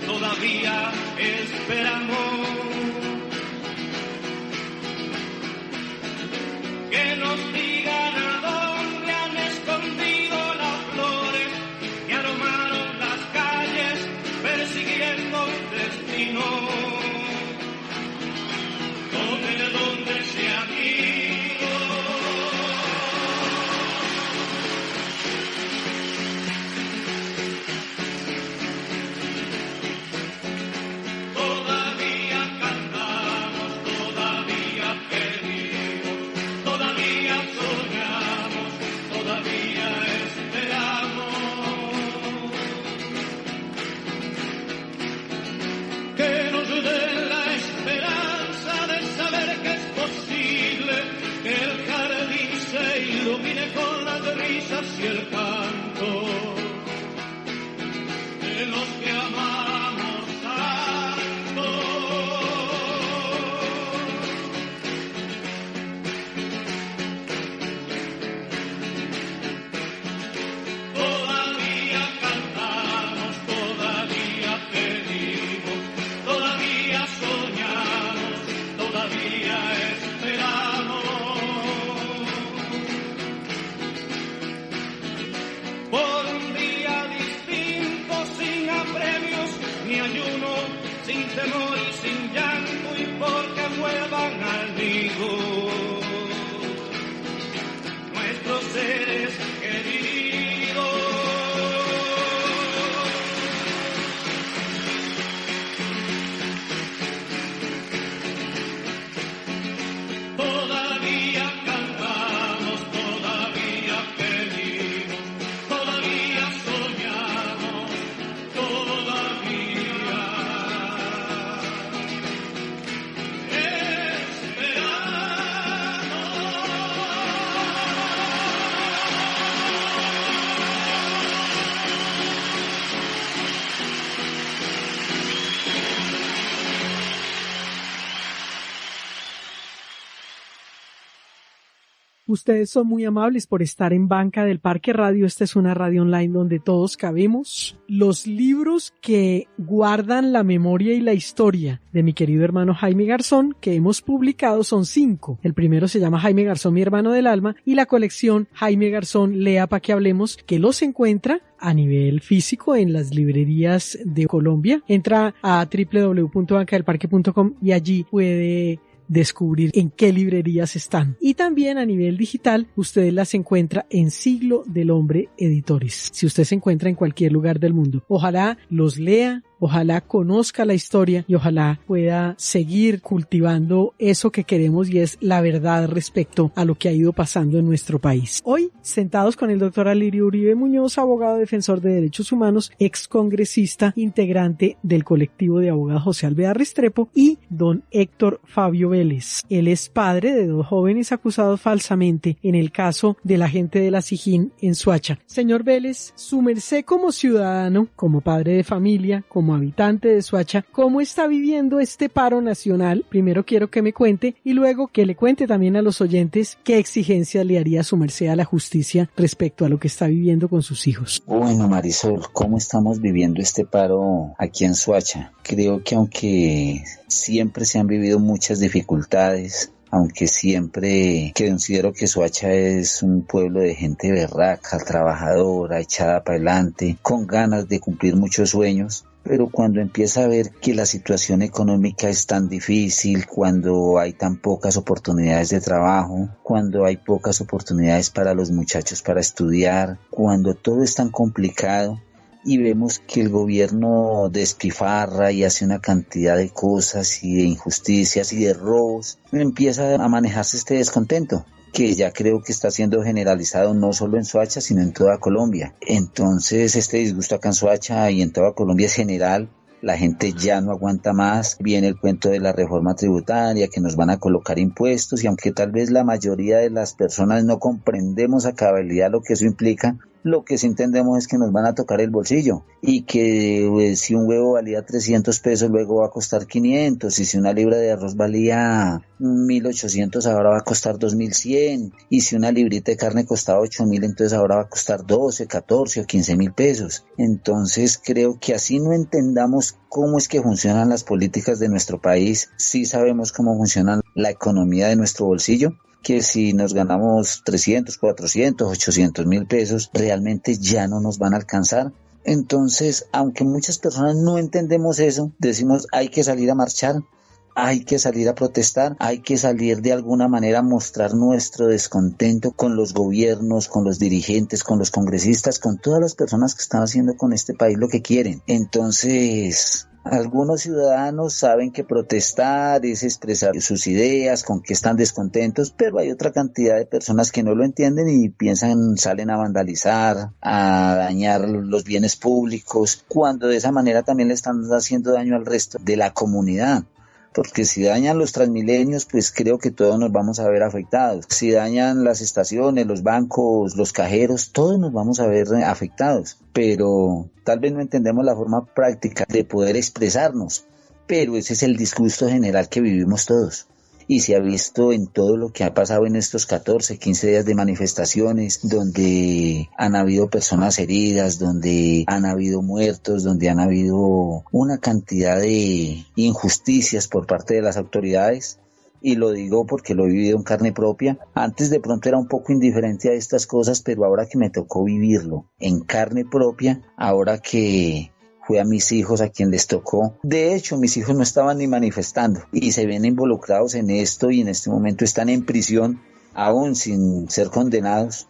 todavía esperamos. Que nos digan a dónde han escondido las flores que aromaron las calles persiguiendo un destino. ¿Dónde se han ido? Todavía cantamos, todavía pedimos, todavía soñamos, todavía esperamos. Que nos dé la esperanza de saber que es posible que el jardín se ilumine con las risas y el canto de los que amamos tanto. Todavía cantamos, todavía pedimos, todavía soñamos, todavía esperamos. Por un día distinto, sin apremios ni ayuno, sin temor y sin llanto, y porque vuelvan al nido nuestros seres queridos. Todavía cantamos, todavía pedimos, todavía soñamos, todavía Ustedes son muy amables por estar en Banca del Parque Radio. Esta es una radio online donde todos cabemos. Los libros que guardan la memoria y la historia de mi querido hermano Jaime Garzón que hemos publicado son 5. El primero se llama Jaime Garzón, mi hermano del alma, y la colección Jaime Garzón, Lea pa' que hablemos, que los encuentra a nivel físico en las librerías de Colombia. Entra a www.bancadelparque.com y allí puede descubrir en qué librerías están. Y también a nivel digital, usted las encuentra en Siglo del Hombre Editores. Si usted se encuentra en cualquier lugar del mundo, ojalá los lea, ojalá conozca la historia y ojalá pueda seguir cultivando eso que queremos y es la verdad respecto a lo que ha ido pasando en nuestro país. Hoy, sentados con el doctor Alirio Uribe Muñoz, abogado defensor de derechos humanos, ex congresista, integrante del colectivo de abogados José Alvear Restrepo, y don Héctor Fabio Vélez. Él es padre de 2 jóvenes acusados falsamente en el caso de la gente de la Sijín en Soacha. Señor Vélez, su merced como ciudadano, como padre de familia, como habitante de Soacha, ¿cómo está viviendo este paro nacional? Primero quiero que me cuente y luego que le cuente también a los oyentes qué exigencias le haría su merced a la justicia respecto a lo que está viviendo con sus hijos. Bueno, Marisol, ¿cómo estamos viviendo este paro aquí en Soacha? Creo que aunque siempre se han vivido muchas dificultades, aunque siempre considero que Soacha es un pueblo de gente berraca, trabajadora, echada para adelante, con ganas de cumplir muchos sueños, pero cuando empieza a ver que la situación económica es tan difícil, cuando hay tan pocas oportunidades de trabajo, cuando hay pocas oportunidades para los muchachos para estudiar, cuando todo es tan complicado, y vemos que el gobierno despilfarra y hace una cantidad de cosas y de injusticias y de robos, empieza a manejarse este descontento, que ya creo que está siendo generalizado no solo en Soacha, sino en toda Colombia. Entonces este disgusto acá en Soacha y en toda Colombia es general. La gente ya no aguanta más, viene el cuento de la reforma tributaria, que nos van a colocar impuestos, y aunque tal vez la mayoría de las personas no comprendemos a cabalidad lo que eso implica, Lo que sí entendemos es que nos van a tocar el bolsillo y que si un huevo valía 300 pesos, luego va a costar 500, y si una libra de arroz valía 1.800, ahora va a costar 2.100, y si una librita de carne costaba 8.000, entonces ahora va a costar 12, 14 o 15.000 pesos. Entonces creo que así no entendamos cómo es que funcionan las políticas de nuestro país, sí sabemos cómo funciona la economía de nuestro bolsillo, que si nos ganamos 300, 400, 800.000 pesos, realmente ya no nos van a alcanzar. Entonces, aunque muchas personas no entendemos eso, decimos hay que salir a marchar, hay que salir a protestar, hay que salir de alguna manera a mostrar nuestro descontento con los gobiernos, con los dirigentes, con los congresistas, con todas las personas que están haciendo con este país lo que quieren. Entonces, algunos ciudadanos saben que protestar es expresar sus ideas, con que están descontentos, pero hay otra cantidad de personas que no lo entienden y piensan, salen a vandalizar, a dañar los bienes públicos, cuando de esa manera también le están haciendo daño al resto de la comunidad. Porque si dañan los Transmilenios, pues creo que todos nos vamos a ver afectados. Si dañan las estaciones, los bancos, los cajeros, todos nos vamos a ver afectados. Pero tal vez no entendemos la forma práctica de poder expresarnos. Pero ese es el disgusto general que vivimos todos. Y se ha visto en todo lo que ha pasado en estos 14, 15 días de manifestaciones, donde han habido personas heridas, donde han habido muertos, donde han habido una cantidad de injusticias por parte de las autoridades. Y lo digo porque lo he vivido en carne propia. Antes de pronto era un poco indiferente a estas cosas, pero ahora que me tocó vivirlo en carne propia, ahora que fue a mis hijos a quien les tocó. De hecho, mis hijos no estaban ni manifestando y se ven involucrados en esto y en este momento están en prisión, aún sin ser condenados.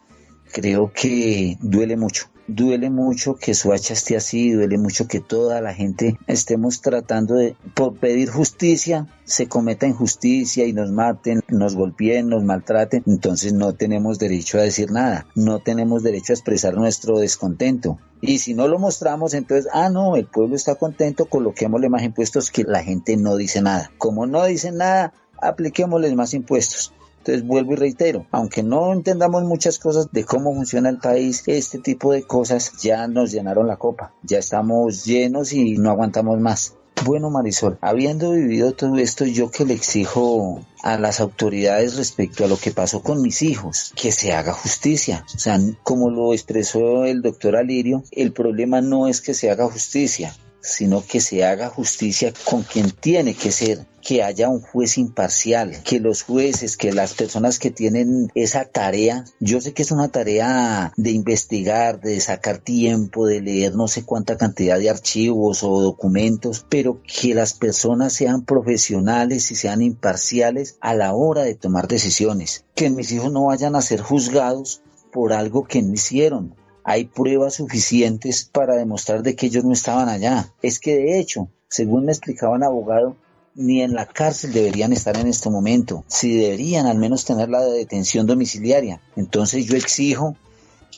Creo que duele mucho. Duele mucho que Soacha esté así, duele mucho que toda la gente estemos tratando de, por pedir justicia, se cometa injusticia y nos maten, nos golpeen, nos maltraten. Entonces no tenemos derecho a decir nada, no tenemos derecho a expresar nuestro descontento. Y si no lo mostramos, entonces, no, el pueblo está contento, coloquémosle más impuestos, que la gente no dice nada. Como no dicen nada, apliquémosles más impuestos. Entonces vuelvo y reitero, aunque no entendamos muchas cosas de cómo funciona el país, este tipo de cosas ya nos llenaron la copa, ya estamos llenos y no aguantamos más. Bueno, Marisol, habiendo vivido todo esto, yo que le exijo a las autoridades respecto a lo que pasó con mis hijos, que se haga justicia. O sea, como lo expresó el doctor Alirio, el problema no es que se haga justicia, sino que se haga justicia con quien tiene que ser, que haya un juez imparcial, que los jueces, que las personas que tienen esa tarea, yo sé que es una tarea de investigar, de sacar tiempo, de leer no sé cuánta cantidad de archivos o documentos, pero que las personas sean profesionales y sean imparciales a la hora de tomar decisiones, que mis hijos no vayan a ser juzgados por algo que no hicieron. Hay pruebas suficientes para demostrar de que ellos no estaban allá. Es que de hecho, según me explicaba un abogado, ni en la cárcel deberían estar en este momento. Si deberían al menos tener la detención domiciliaria. Entonces yo exijo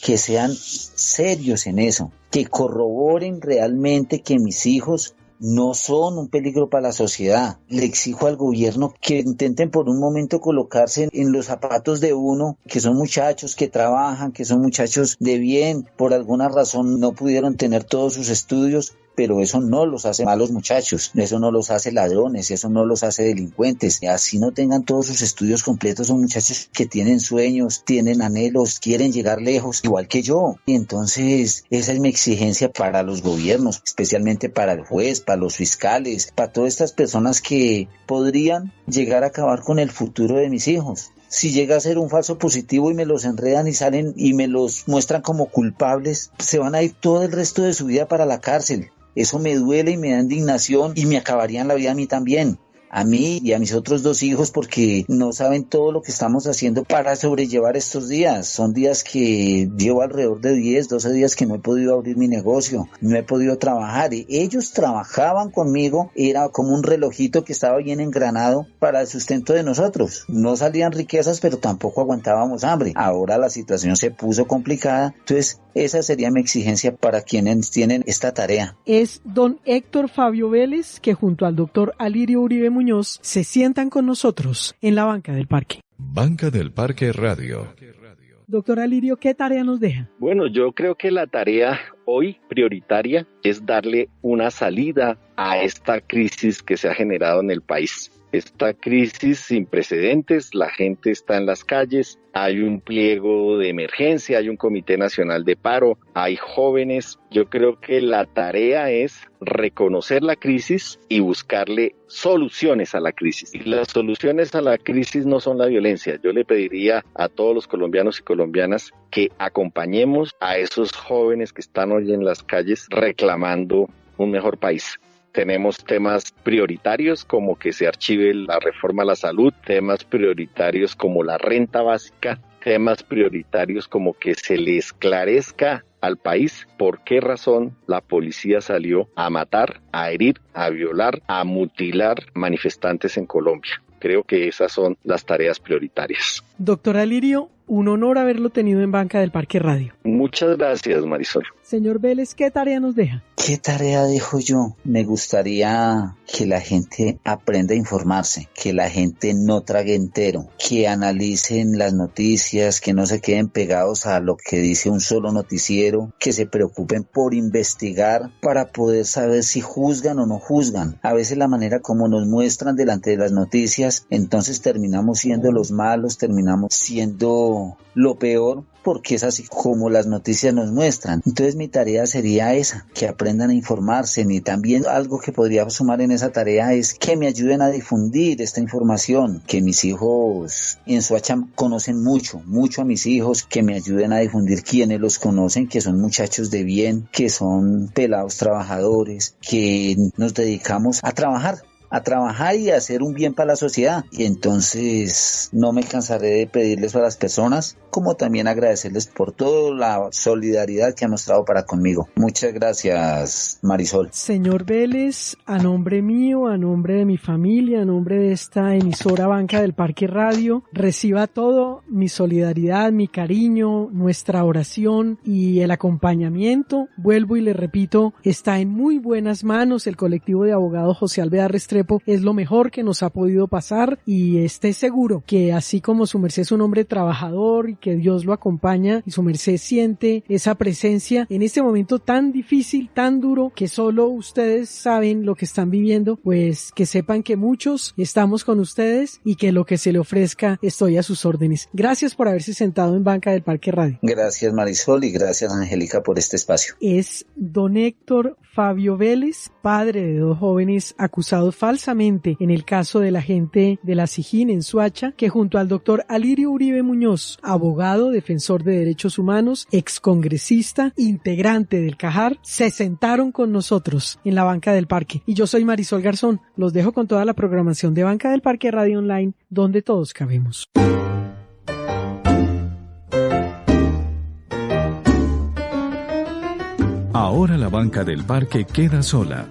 que sean serios en eso, que corroboren realmente que mis hijos no son un peligro para la sociedad. Le exijo al gobierno que intenten por un momento colocarse en los zapatos de uno, que son muchachos que trabajan, que son muchachos de bien, por alguna razón no pudieron tener todos sus estudios, pero eso no los hace malos muchachos, eso no los hace ladrones, eso no los hace delincuentes. Así no tengan todos sus estudios completos, son muchachos que tienen sueños, tienen anhelos, quieren llegar lejos, igual que yo. Y entonces esa es mi exigencia para los gobiernos, especialmente para el juez, para los fiscales, para todas estas personas que podrían llegar a acabar con el futuro de mis hijos. Si llega a ser un falso positivo y me los enredan y salen y me los muestran como culpables, se van a ir todo el resto de su vida para la cárcel. Eso me duele y me da indignación y me acabarían la vida a mí también. A mí y a mis otros 2 hijos, porque no saben todo lo que estamos haciendo para sobrellevar estos días. Son días que llevo alrededor de 10, 12 días que no he podido abrir mi negocio, no he podido trabajar. Ellos trabajaban conmigo, era como un relojito que estaba bien engranado para el sustento de nosotros. No salían riquezas, pero tampoco aguantábamos hambre. Ahora la situación se puso complicada, entonces esa sería mi exigencia para quienes tienen esta tarea. Es don Héctor Fabio Vélez, que junto al doctor Alirio Uribe Muñoz se sientan con nosotros en la Banca del Parque. Banca del Parque Radio. Doctor Alirio, ¿qué tarea nos deja? Bueno, yo creo que la tarea hoy prioritaria es darle una salida a esta crisis que se ha generado en el país. Esta crisis sin precedentes, la gente está en las calles, hay un pliego de emergencia, hay un Comité Nacional de Paro, hay jóvenes. Yo creo que la tarea es reconocer la crisis y buscarle soluciones a la crisis. Y las soluciones a la crisis no son la violencia. Yo le pediría a todos los colombianos y colombianas que acompañemos a esos jóvenes que están hoy en las calles reclamando un mejor país. Tenemos temas prioritarios como que se archive la reforma a la salud, temas prioritarios como la renta básica, temas prioritarios como que se le esclarezca al país por qué razón la policía salió a matar, a herir, a violar, a mutilar manifestantes en Colombia. Creo que esas son las tareas prioritarias. Doctor Alirio, un honor haberlo tenido en Banca del Parque Radio. Muchas gracias, Marisol. Señor Vélez, ¿qué tarea nos deja? ¿Qué tarea dejo yo? Me gustaría que la gente aprenda a informarse, que la gente no trague entero, que analicen las noticias, que no se queden pegados a lo que dice un solo noticiero, que se preocupen por investigar para poder saber si juzgan o no juzgan. A veces la manera como nos muestran delante de las noticias, entonces terminamos siendo los malos, terminamos siendo lo peor, porque es así como las noticias nos muestran. Entonces mi tarea sería esa, que aprendan a informarse, y también algo que podría sumar en esa tarea es que me ayuden a difundir esta información, que mis hijos en Soacha conocen mucho a mis hijos, que me ayuden a difundir quienes los conocen, que son muchachos de bien, que son pelados trabajadores, que nos dedicamos a trabajar y a hacer un bien para la sociedad. Y entonces no me cansaré de pedirles a las personas, como también agradecerles por toda la solidaridad que han mostrado para conmigo. Muchas gracias, Marisol. Señor Vélez, a nombre mío, a nombre de mi familia, a nombre de esta emisora Banca del Parque Radio, reciba todo mi solidaridad, mi cariño, nuestra oración y el acompañamiento. Vuelvo y le repito, está en muy buenas manos. El colectivo de abogados José Alvear Restrepo es lo mejor que nos ha podido pasar, y esté seguro que así como su merced es un hombre trabajador y que Dios lo acompaña y su merced siente esa presencia en este momento tan difícil, tan duro, que solo ustedes saben lo que están viviendo, pues que sepan que muchos estamos con ustedes y que lo que se le ofrezca estoy a sus órdenes. Gracias por haberse sentado en Banca del Parque Radio. Gracias, Marisol, y gracias, Angélica, por este espacio. Es don Héctor Fabio Vélez, padre de dos jóvenes acusados falsamente en el caso de la gente de la SIJIN en Soacha, que junto al doctor Alirio Uribe Muñoz, abogado, defensor de derechos humanos, excongresista, integrante del CAJAR, se sentaron con nosotros en la Banca del Parque. Y yo soy Marisol Garzón. Los dejo con toda la programación de Banca del Parque Radio Online, donde todos cabemos. Ahora la Banca del Parque queda sola.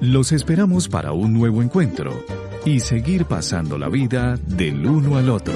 Los esperamos para un nuevo encuentro y seguir pasando la vida del uno al otro.